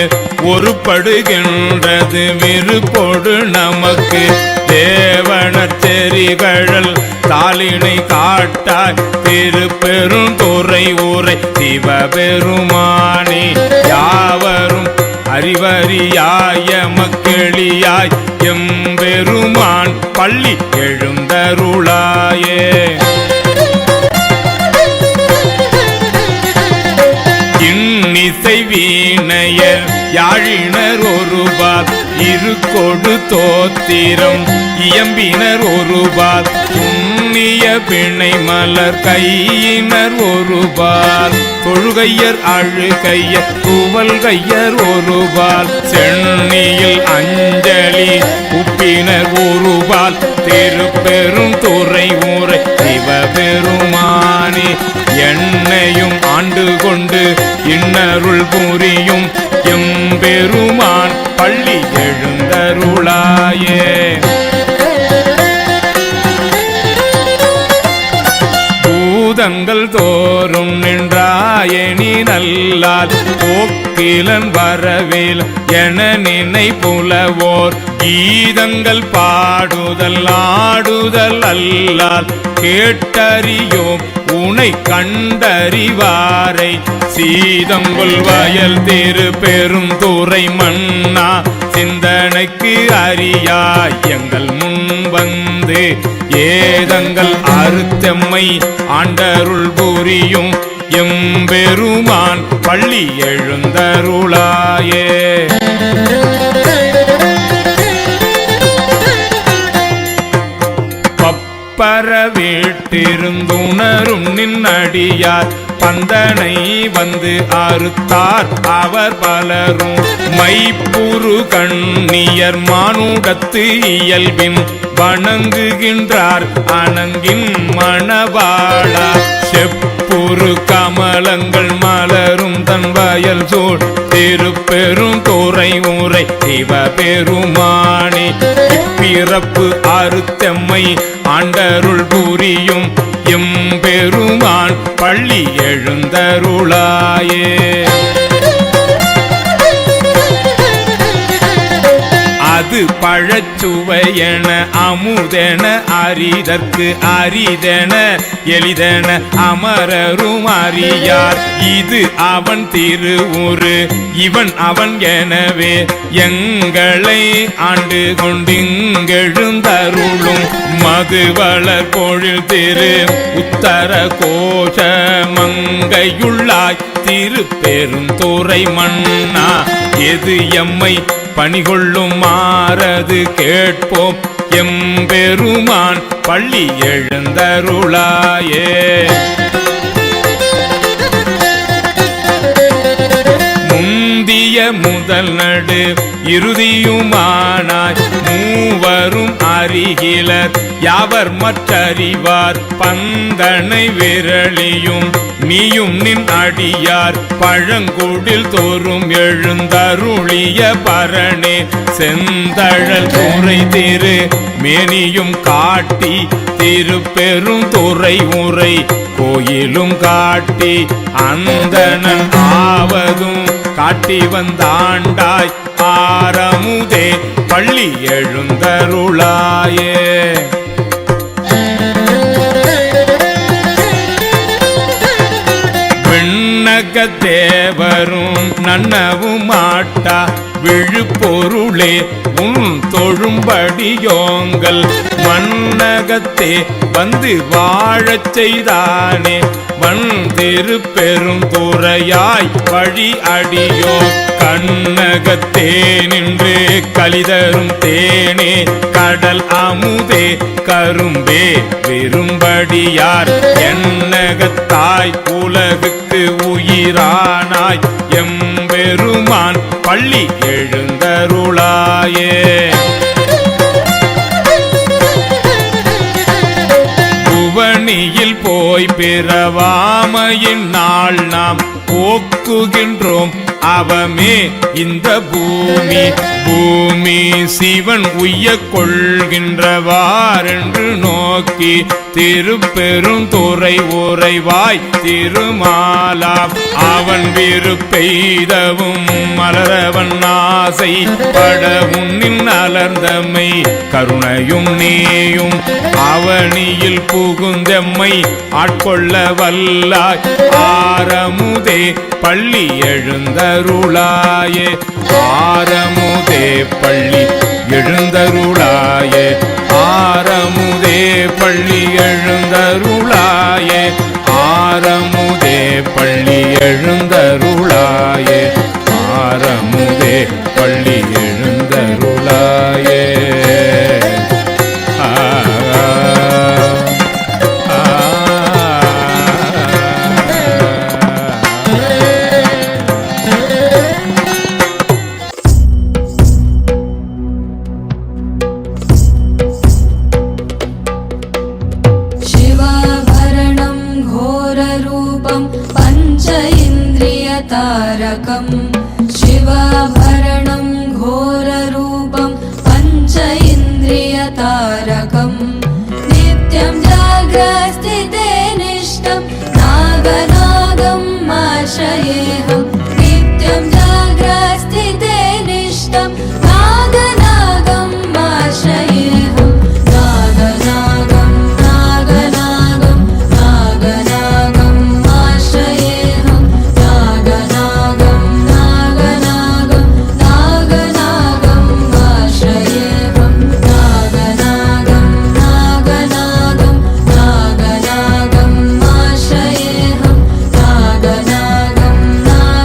Speaker 4: ஒருபடுகின்றது விருப்பொடு நமக்கு தேவனர் தெரிகழல் தாளினை காட்டாய் திருப்பெரும் துறை உரை சிவபெருமானே யாவரும் அறிவறியாய மக்களியாய் எம்பெருமான் பள்ளி எழுந்தருளாயே இன்னிசை வீணையர் யாழினர் ஒருபால் இருக்கொடு தோத்திரம் இயம்பினர் ஒருபால் புண்ணிய பிணை மலர் கையினர் ஒருபால் தொழுகையர் அழுகையர் துவல்கையர் ஒருபால் சென்னியில் அஞ்சலி உப்பினர் ஒருபால் திருப்பெரும் துறை உரை சிவபெருமானே என்னையும் ஆண்டு கொண்டு இன்னருள் புரியும் எம்பெருமான் பள்ளி எழுந்தருளாயே பூதங்கள் தோறும் நின்றாயணி நல்லால் போக்கிலன் வரவேல் என நினை புலவோர் கீதங்கள் பாடுதல் ஆடுதல் அல்லால் கேட்டறியோம் உனை கண்டறிவாரை சீதங்குள் வயல் திரு பெரும் துறை மன்னா சிந்தனைக்கு அறியாய் எங்கள் முன் வந்து ஏதங்கள் அறுத்தம்மை ஆண்டருள் புரியும் எம்பெருமான் பள்ளி எழுந்தருளாயே பரவிட்டிருந்துணரும் நின்னடியார் பந்தனை வந்து அறுத்தார் அவர் பலரும் மைப்புரு கண்ணியர் மானுடத்து இயல்பின் வணங்குகின்றார் அணங்கின் மணவாளா செப்புரு கமலங்கள் மலரும் தன் வயல் சூழ் திருப்பெரும் துறை உரை சிவபெருமானே இப்பிறப்பு அறுத்தம்மை ஆண்டருள் புரியும் எம்பெருமான் பள்ளி எழுந்தருளாயே அது பழச்சுவையென அமுதென அரிதற்கு அரிதென எளிதென அமரரும் அறியார் இது அவன் திருவுரு இவன் அவன் எனவே எங்களை ஆண்டு கொண்டிங்கெழுந்தருளும் மதுவளர் பொழில் திரு உத்தர கோஷ மங்கையுள்ளாய் திருப்பெரும் துறை மன்னா எது எம்மை பணிகொள்ளும் மாறது கேட்போம் எம்பெருமான் பள்ளி எழுந்தருளாயே முந்திய முதல் நடு இறுதியுமானாய் மூவரும் அறிகிலர் யாவர் மற்றறிவார் பந்தனை விரளியும் நீயும் நின் அடியார் பழங்குடில் தோறும் எழுந்தருளிய பரணே செந்தழல் துறை திரு மேனியும் காட்டி திருப்பெரும் துறை உரை கோயிலும் காட்டி அந்தணன் ஆவதும் காட்டி வந்தாண்டாய் ஆரமுதே பள்ளி எழுந்தருளாயே தேவரும் நன்னவும் மாட்டா விழுப்பொருளே உன் தொழும்படியோங்கள் மண்ணகத்தே வந்து வாழச் செய்தானே வன் திருப்பெரும் துறையாய் வழி அடியோ கண்ணகத்தே நின்று கலிதரும் தேனே கடல் அமுதே கரும்பே விரும்படியார் எண்ணகத்தாய் உலகுக்கு உயிரானாய் எம்பெருமான் பள்ளி எழுந்தருளாயே புவனியில் போய் பிறவாமையின் நாள் நாம் போக்குகின்றோம் அவமே இந்த பூமி பூமி சிவன் உய்ய கொள்கின்றவாரென்று நோக்கி திருப்பெரும் துறை உறைவாய் திருமாலா அவன் விருப்பெய்தவும் மலரவன் ஆசை பட உன்னின் அலர்ந்தமை கருணையும் நீயும் அவனியில் புகுந்தெம்மை ஆட்கொள்ள வல்லாய் ஆரமுதே பள்ளி எழுந்தருளாயே ஆரமுதே பள்ளி எழுந்தருளாயே ஆரமுதே பள்ளி எழுந்தருளாயே ஆரமுதே பள்ளி எழுந்தருளாயே ஆரமுதே பள்ளி எழுந்தருளாயே
Speaker 5: तारकम् शिवाभरणं घोररूपं पञ्च इन्द्रियतारकम् नित्यं जाग्रस्थिते निष्ठं नागनागम् आश्रयेऽहम् नित्यं जाग्रस्थिते निष्ठं नागनागम् आश्रयेऽहम् नागनागम् नागनागम् नागनागम् आश्रयेऽहम् नागनागम् नागनागम् नागनागम् आश्रयेऽहम् नागनागम् नागनागम् नागनागम् आश्रयेऽहम् नागनागम् नागनागम्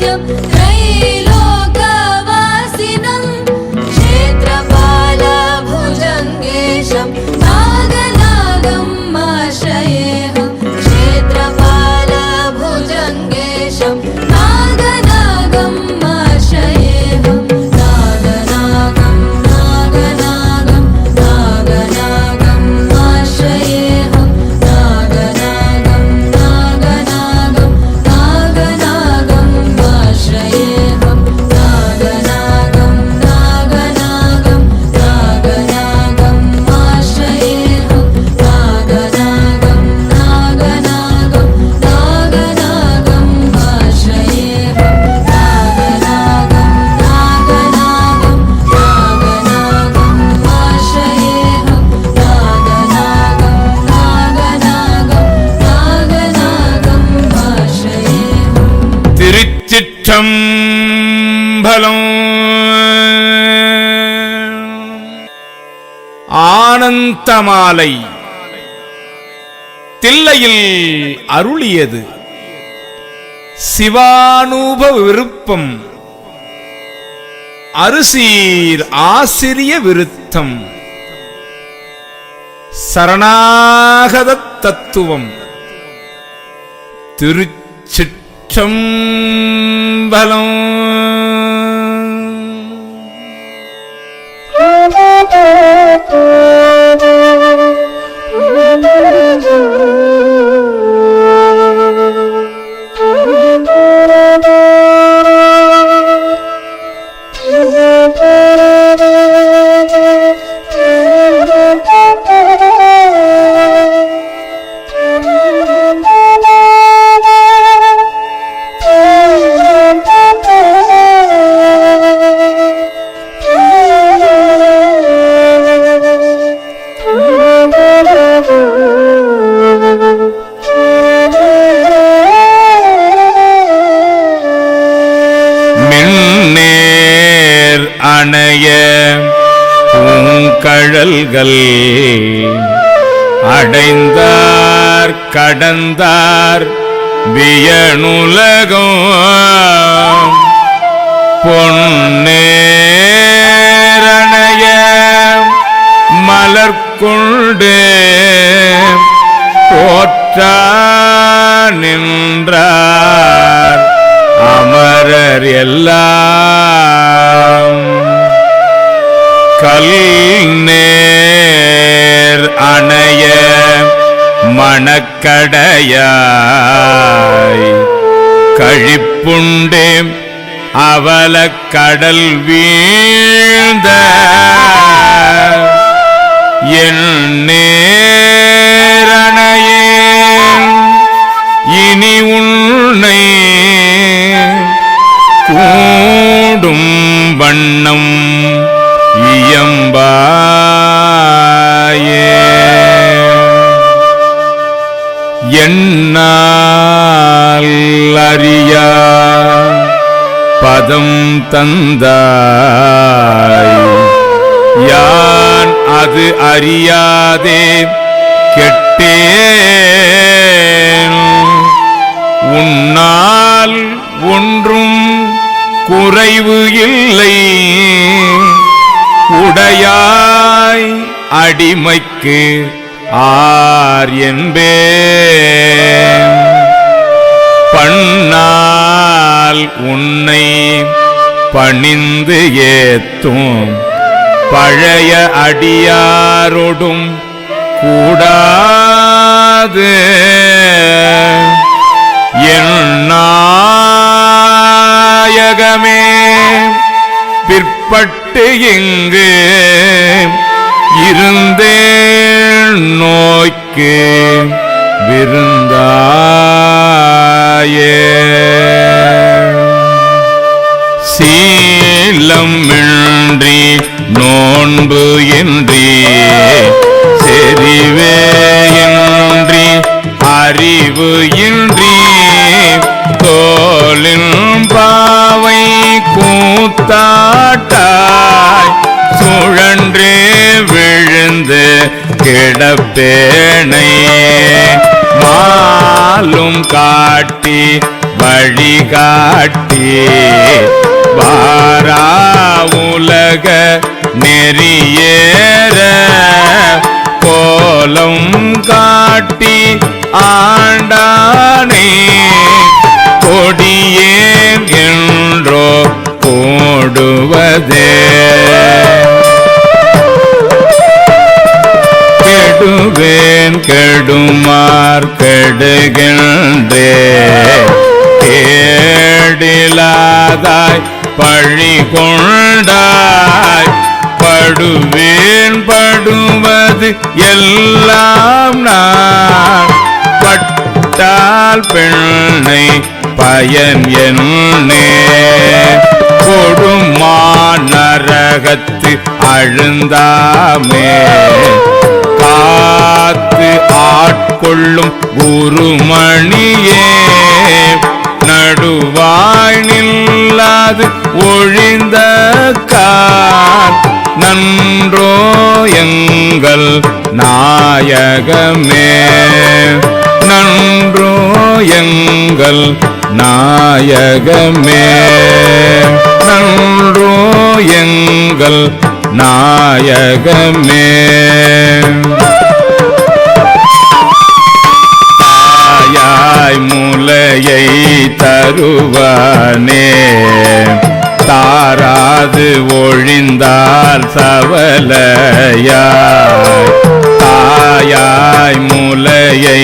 Speaker 5: नित्यं त्रैलोकवासिनं क्षेत्रपालभुजङ्गेशं नागनागं आश्रयेऽहं क्षेत्रपालभुजङ्गेशं नागनागं आश्रयेऽहं नागनागं नागनागं नागनागं आश्रयेऽहं नागनागं नागनागं नागनागं आश्रयेऽहं नागनागं नागनागं नागनागं आश्रयेऽहं नागनागं नागनागं नागनागं आश्रयेऽहं नागनागं नागनागं नागनागं आश्रयेऽहं नागनागं नागनागं नागनागं आश्रयेऽहं
Speaker 4: திருச்சிற்றம்பலம். ஆனந்தமாலை தில்லையில் அருளியது சிவானுபவ விருப்பம் அருசீர் ஆசிரிய விருத்தம் சரணாகத தத்துவம். திருச்சிற்றம்பலம். மின்னேர் அணைய பூங்கழல்கள் அடைந்தார் கடந்தார் வியனுலகம் பொன்னேரணைய மலர்கொண்டு போற்றா நின்றார் அமரர் எல்லாம். கல் நேர் அணைய மணக்கடையாய் கழிப்புண்டே அவலக் கடல் வீழ்ந்த என் நேரணையே இனி உன்னை கூடும் வண்ணம் இயம்பாயே. என்னால் அறியா பதம் தந்தாய் யான் அது அறியாதே கெட்டேன். உன்னால் ஒன்றும் குறைவு இல்லை உடையாய் அடிமைக்கு ஆர் என்பேன். பண்ணால் உன்னை பணிந்து ஏத்தும் பழைய அடியாரோடும் கூடாது. என் நாயகமே பிற்பட்டு இங்கு இருந்தேன் நோய்க்கு விருந்தாயே. சீலம் இன்றி நோன்பு இன்றி செறிவே இன்றி அறிவு இன்றி தோலின் பாவை கூத்தாட்டாய் சுழன்றே விழுந்து கிடப்பேனை மாலும் காட்டி வழிகாட்டி வாரா உலக நெறியேற கோலம் காட்டி ஆண்டானே கொடியேன் என்றோ போடுவதே கெடுவேன் கெடுமார் கெடுகின்றே கேடிலாதாய் பழி கொண்டாய் படுவேன் படுவது எல்லாம் நான் பட்டால் பெண்ணை பயன் என்னே கொடுமா நரகத்து அழுந்தாமே காத்து ஆட்கொள்ளும் குருமணியே நடுவாய் நில்லாது ஒழிந்த கார் நன்றோ எங்கள் நாயகமே நன்றோ எங்கள் நாயகமே நன்றோ எங்கள் நாயகமே தாயாய் முலையை தருவானே தாராது ஒழிந்தால் சவலையாய் தாயாய் முலையை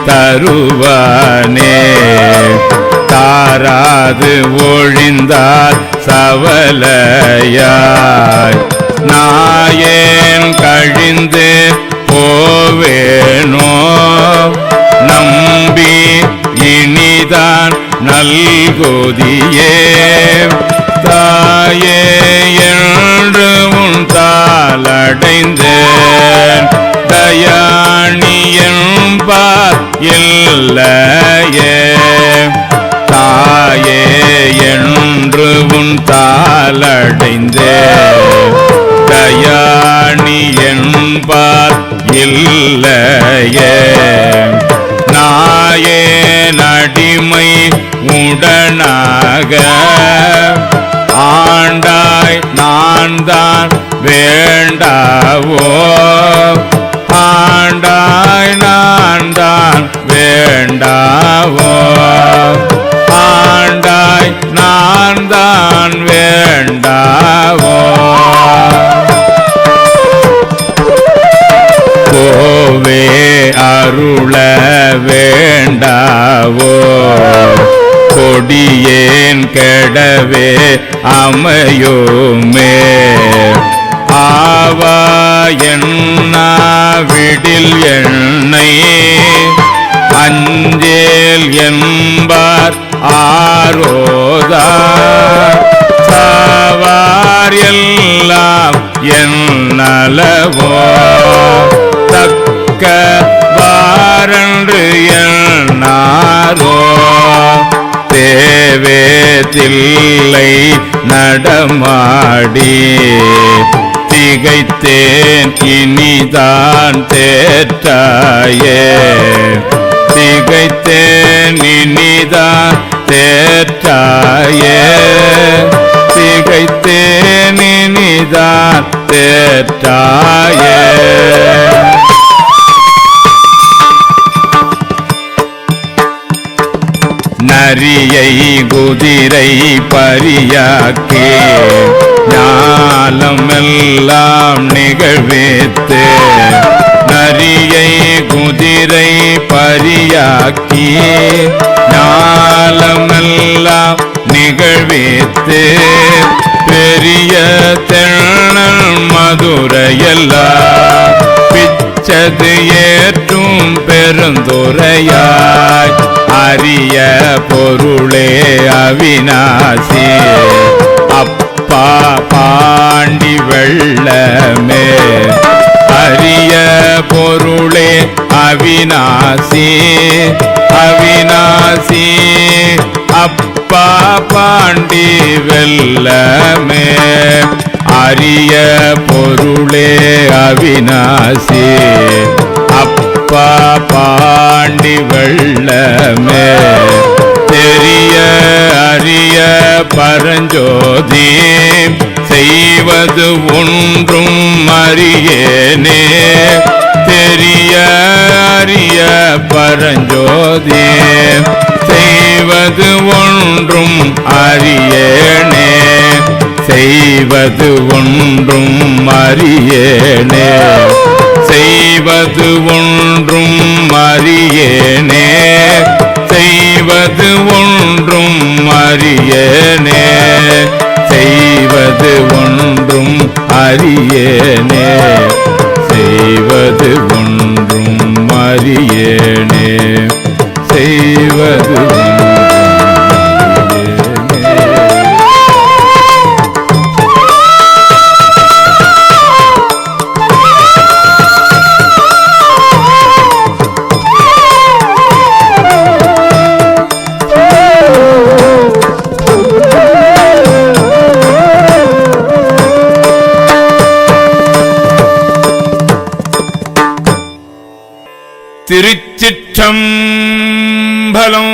Speaker 4: தருவானே தாராது ஒழிந்தால் சவலையாய் நாயேன் கழிந்து போவேனோ நம்பி இனிதான் நல்கோதியே தாயே என்று உன் தாளடைந்தேன் தயாணி என்பார் இல்லையே தாயே என்று உன் தாளடைந்தேன் தயாணி என்பார் இல்லையே நாயே நடிமை உடனாக ஆண்டாய் நான் தான் வேண்டாவோ ஆண்டாய் நான் தான் வேண்டாவோ ஆண்டாய் நான் தான் வேண்டாவோ கோவே அருள வேண்டாவோ கொடியேன் கெடவே அமையோமே ஆவா என்னாவிடில் என்னை அஞ்சேல் என்பார் ஆரோதார் சாவார் எல்லாம் என்னளவோ தக்க வாரன்று என்னாரோ தேவே தில்லை நடமாடி திகைத்தேன் இனிதான் தேற்றாயே திகைத்தேன் இனிதான் தேற்றாயே திகைத்தேன் இனிதான் தேற்றாயே நரியை குதிரை பரியாக்கே ஞாலமெல்லாம் நிகழ்வித்து நரியை குதிரை பரியாக்கி ஞாலமெல்லாம் நிகழ்வித்து பெரிய தென்னல் மதுரையெல்லாம் பிச்சது ஏற்றும் பெருந்துரையாய் அரிய பொருளே அவிநாசி அப்பா பாண்டி வெள்ளமே அரிய பொருளே அவிநாசி அவிநாசி அப்பா பாண்டி வெள்ளமே அரிய பொருளே அவிநாசி அப்பா பாண்டி வெள்ளமே தெரிய அறிய பரஞ்சோதி செய்வது ஒன்றும் அறியேனே தெரிய அறிய பரஞ்சோதி செய்வது ஒன்றும் அறியேனே செய்வது ஒன்றும் அறியேனே செய்வது ஒன்றும் அறியேனே செய்வது ஒன்றும் அறியேனே செய்வது ஒன்றும் அறியேனே செய்வது ஒன்றும் அறியேனே செய்வது திருச்சிற்றம்பலம்.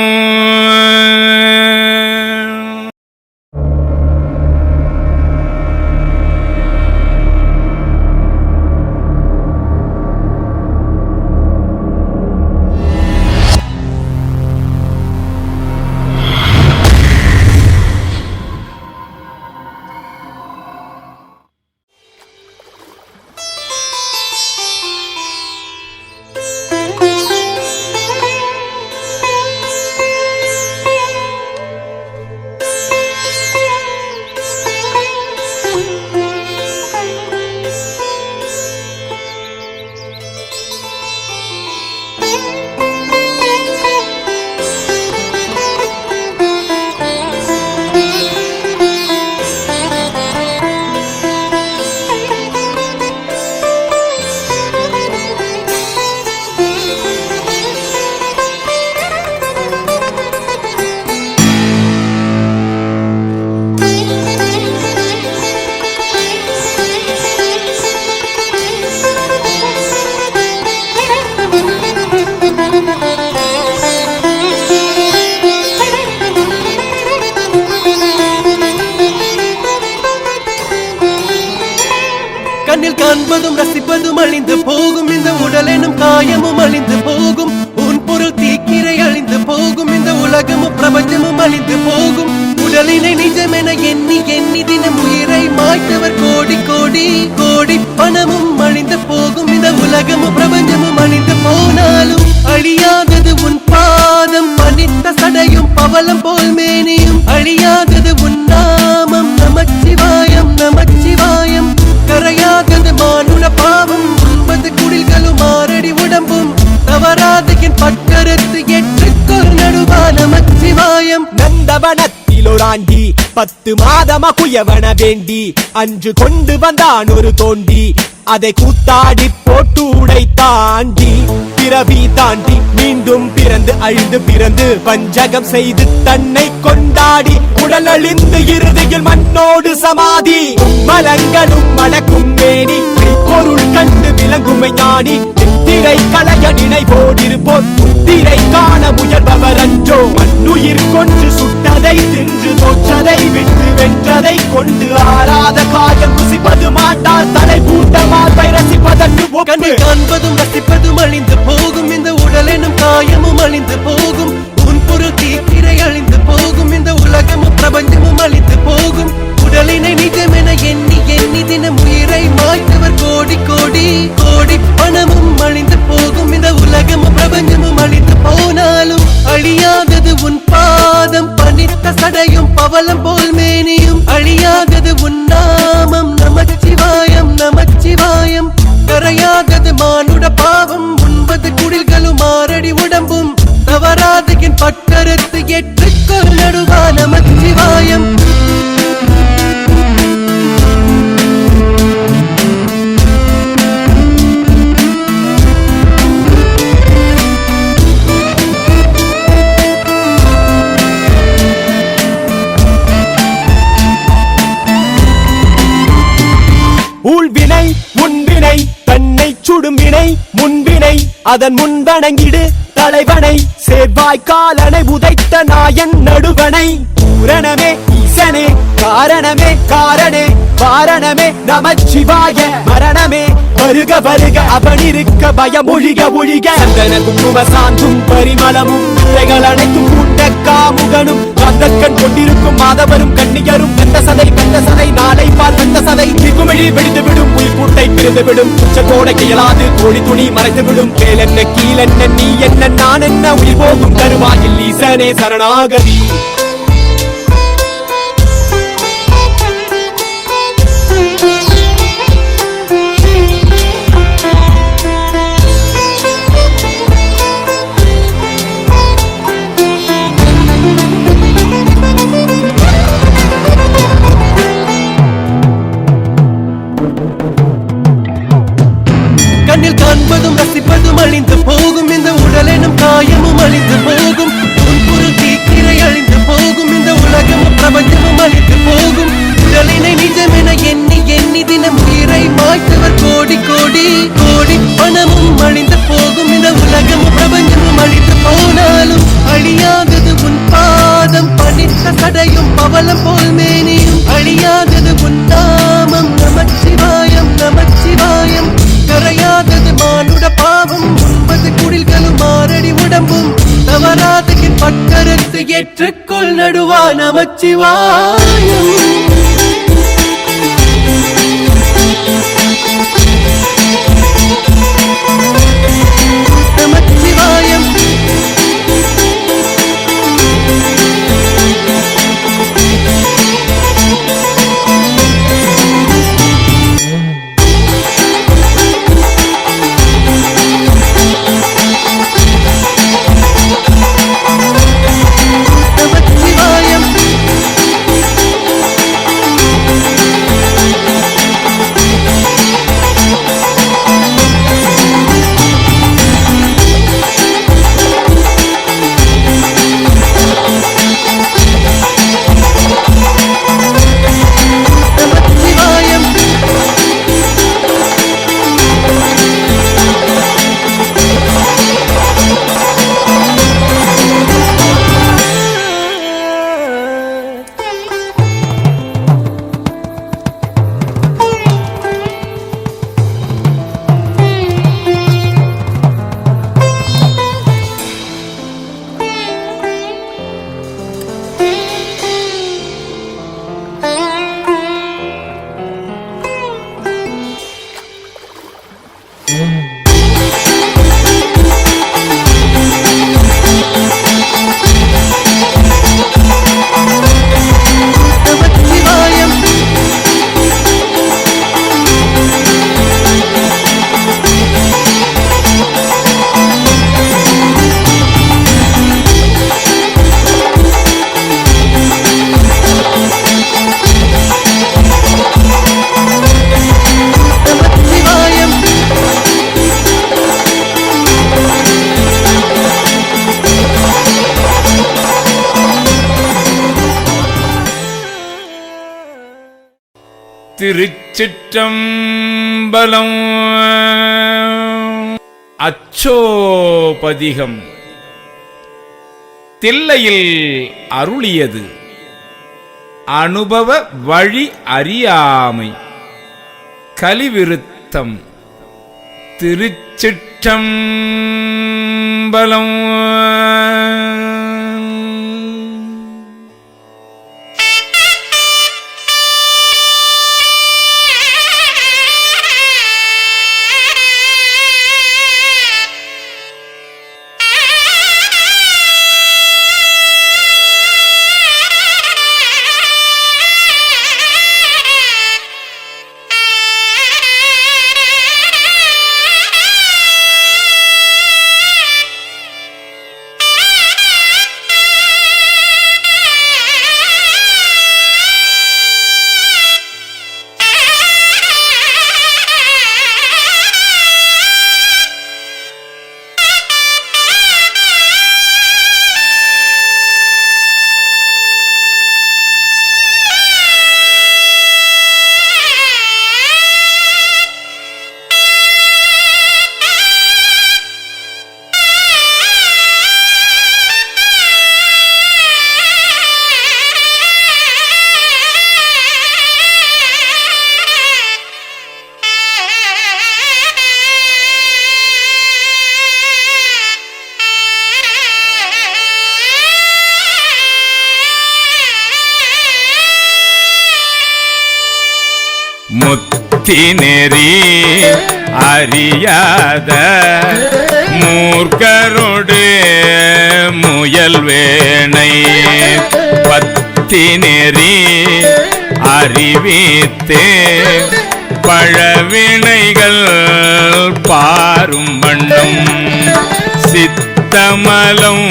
Speaker 3: கண்ணில் காண்பதும் ரசிப்பதும் அழிந்து போகும் இந்த உடல் எனும் காயமும் அழிந்து போகும் உன் பொருள் தீக்கிரை அழிந்து போகும் இந்த உலகமும் பிரபஞ்சமும் அழிந்து போகும் உடலினை நிஜமென எண்ணி எண்ணி தினம் உயிரை மாய்த்தவர் கோடி கோடி கோடி பணமும் அழிந்து போகும் இந்த உலகமும் பிரபஞ்சமும் அழிந்து போனாலும் அழியாதது உன் பாதம் மனித சடையும் பவளம் போல் மேனியும் அழியாதது உன் நாமம் நமச்சிவாயம் நமச்சிவாயம் கரையாதது மானுட பாவம் உண்பது குடில்களும் மாரடி உடம்பும் தவறாது என் பக்கருத்து எட்டுக்கொரு நடுவா நமச்சிவாயம்
Speaker 6: நந்தவனத்திலொராண்டி 10 மாதமா குயவன வேண்டி அன்று கொண்டு வந்தான் ஒரு தோண்டி அதை கூத்தாடி போட்டு உடை தாண்டி பிறவி தாண்டி மீண்டும் பிறந்து அழிந்து பிறந்து பஞ்சகம் செய்து தன்னை கொண்டாடி உடல் அழிந்து இறுதியில் மண்ணோடு சமாதி மலங்களும் மணக்கும் மேனி பொருள் கண்டு விளங்கும் ஞானி திரை களைய நினைவோடிருப்போர் திரை காண முயல்பவர் அன்றோ மண்ணுயிர் கொன்று சுட்டதை தின்று தோற்றதை விட்டு வென்றதை கொண்டு ஆறாத காயம் ருசிப்பது மாட்டார் தலை பூட்டமாய் ரசிப்பதற்கு
Speaker 3: கண்ணை காண்பதும் ரசிப்பதும் அழிந்து போகும் இந்த உடல் எனும் காயமும் அழிந்து போகும் உன் பொருள் தீக்கிரை அழிந்து போகும் இந்த உலகமும் பிரபஞ்சமும் அழிந்து போகும் உடலினை நிஜமென எண்ணி எண்ணி தினம் உயிரை மாய்த்தவர் கோடி கோடி கோடி பணமும் அழிந்து போகும் இந்த உலகமும் பிரபஞ்சமும் அழிந்து போனாலும் அழியாதது உன் பாதம் பனித்த சடையும் பவளம் போல் மேனியும் அழியாதது உன் நாமம் நமச்சிவாயம் நமச்சிவாயம் கரையாதது மானுட பாவம் உண்பது குடில்களும் மாரடி உடம்பும் தவறாது என் பக்கருத்து எட்டுக்கொரு நடுவா நமச்சிவாயம்
Speaker 6: ஊழ்வினை உன்வினை தன்னை சுடும் வினை முன்வினை அதன் முன்வணங்கிடு தலைவனை சேர்வாய் காலனை உதைத்த நாயன் நடுவனை பூரணமே ஈசனே காரணமே காரணே வாரணமே நமச்சிவாய மரணமே வருக வருக அவனிருக்க பயம் ஒழிக ஒழிக சந்தன குங்கும சாந்தும் பரிமளமும் பிள்ளைகள் அனைத்தும் கூட்ட காமுகனும் கந்தக்கண் கொண்டிருக்கும் மாதவரும் கண்ணியரும் வெந்த சதை நாளை பார் வெந்த சதை திகுமிழி வெடித்து விடும் உயிர் கூட்டை பிரிந்து விடும் உச்சத்தோட இயலாது கோழி துணி மறைத்து விடும் கேளென்ன கீழென்ன நீ என்ன நான் என்ன உயிர் போகும் தருவாயில் ஈசனே சரணாகதி
Speaker 3: கண்ணில் காண்பதும் ரசிப்பதும் அழிந்து போகும் இந்த உடலெனும் காயமும் அழிந்து போகும் உன் பொருள் தீக்கிரை அழிந்து போகும் இந்த உலகமும் பிரபஞ்சமும் அழிந்து போகும் உடலினை நிஜமென எண்ணி எண்ணி தினம் உயிரை மாய்த்தவர் கோடி கோடி கோடி பணமும் அழிந்து போகும் இந்த உலகமும் பிரபஞ்சமும் அழிந்து போனாலும் அழியாதது உன் பாதம் பணித்த சடையும் பவளம் போல் மேனியும் அழியாதது உன் நாமம் நமச்சிவாயம் நமச்சிவாயம் கரையாதது மானுட பாவம் 9 குடில்களும் மாரடி உடம்பும் தவறாத என் பக்கரத்து ஏற்றுக்கொள் நடுவா நமச்சிவாயம் நமச்சிவாயம்
Speaker 4: திருச்சிற்றம்பலம். அச்சோபதிகம் தில்லையில் அருளியது அனுபவ வழி அறியாமை கலிவிருத்தம். திருச்சிற்றம்பலம். முத்தி நெறி அறியாத மூர்க்கரோடு முயல் வேணை பத்தி நெறி அறிவித்தே பழவினைகள் பாரும் வண்ணம் சித்தமலம்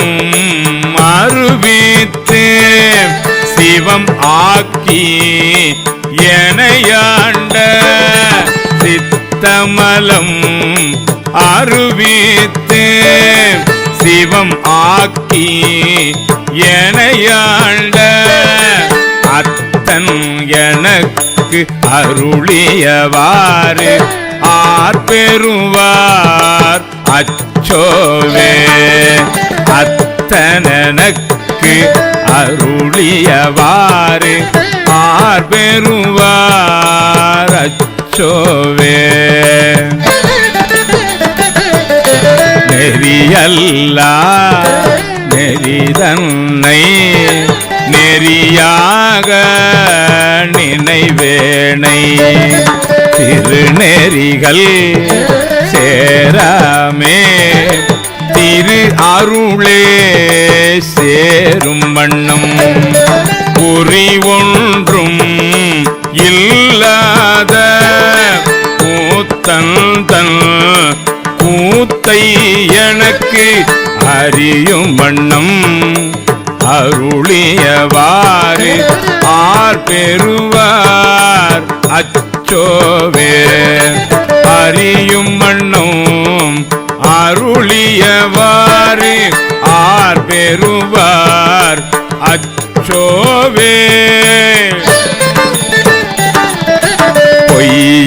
Speaker 4: அருவித்து சிவம் ஆக்கி எனையாண்ட சித்தமலம் அருவித்து சிவம் ஆக்கி எனையாண்ட அத்தன் எனக்கு அருளியவாறு ஆர்பெறுவார் அச்சோவே அத்தனக்கு அருளியவாறு ஆர்பெறுவார் அச்சோவே நெறியல்லா நெறிதன்னை நெறியாக நினைவேனை திருநெறிகள் சேராமே திரு அருளே சேரும் வண்ணம் குறி ஒன்றும் இல்லாத கூத்தன் தன் கூத்தை எனக்கு அறியும் வண்ணம் அருளியவாறு ஆர்பெறுவார் அச்சோவே அறியும் வண்ணம் அருளியவாறு ஆர்பெறுவார் அச்சோவே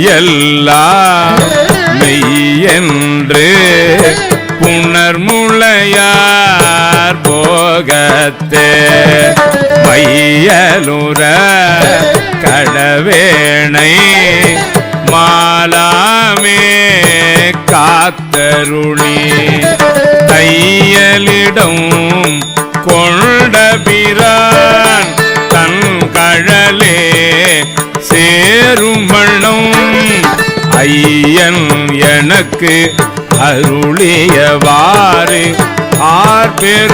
Speaker 4: பொய்யெல்லாம் மெய்யென்று புணர்முளையார் போகத்தே மையலுற கடவேணை மாலாமே காத்தருளி தையலிடம் கொண்டபிரான் தன் கழலே சேரும் வண்ணம் ஐயன் எனக்கு அருளியவாறு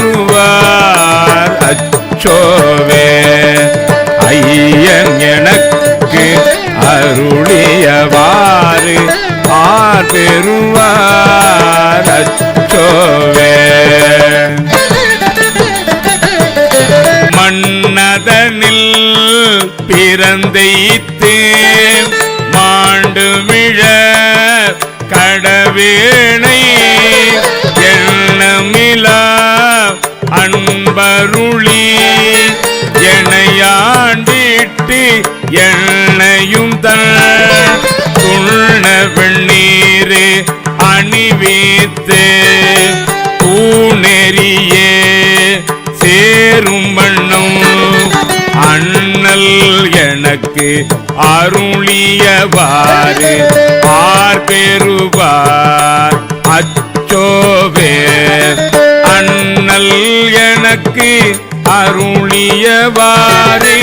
Speaker 4: ஆர்பெறுவார் அச்சோவே ஐயன் எனக்கு அருளியவாறு ஆர்பெறுவார் அச்சோவே மன்னதனில் பிறந்தைத்து மாண்டுமிழ கடவேணை எண்ணமிலா அன்பருளி எனையாண்டிட்டு எண்ணையும் தன் துண்ண வெண்ணீர் அணிவித்து பூநெறியே சேரும் வண்ணம் அண்ணல் எனக்கு அருளியவாறு ஆர்பெறுவார் அச்சோவே அண்ணல் எனக்கு அருளியவாறு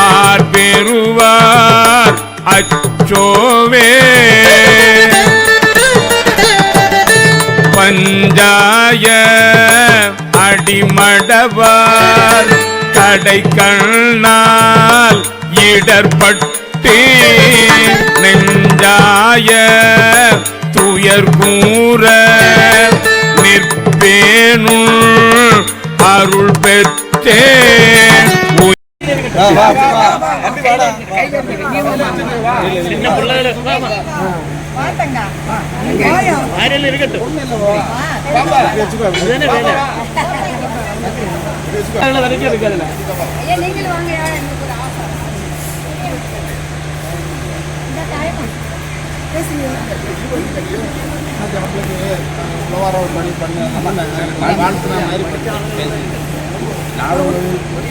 Speaker 4: ஆர்பெறுவார் அச்சோவே பஞ்சாய அடிமடவார் கடை கண்ணால் இடர்பட்டு நெஞ்சாய துயர் கூற நிற்பேனுள் அருள் பெற்றே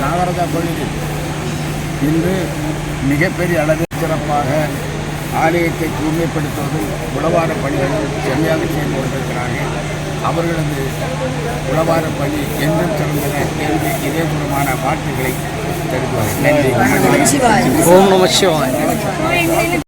Speaker 7: நாகராஜா கோயிலில் இன்று மிகப்பெரிய அளவில் சிறப்பாக ஆலயத்தை தூய்மைப்படுத்துவதும் உழவார பணிகளும் செம்மையாக செய்து கொண்டிருக்கிறார்கள். அவர்களது உழவார பணி என்றும் சிறந்தன என்று இதேபூர்வமான வாழ்த்துக்களை தெரிவித்துள்ளார். நன்றி.
Speaker 1: ஓம் நம சிவாய.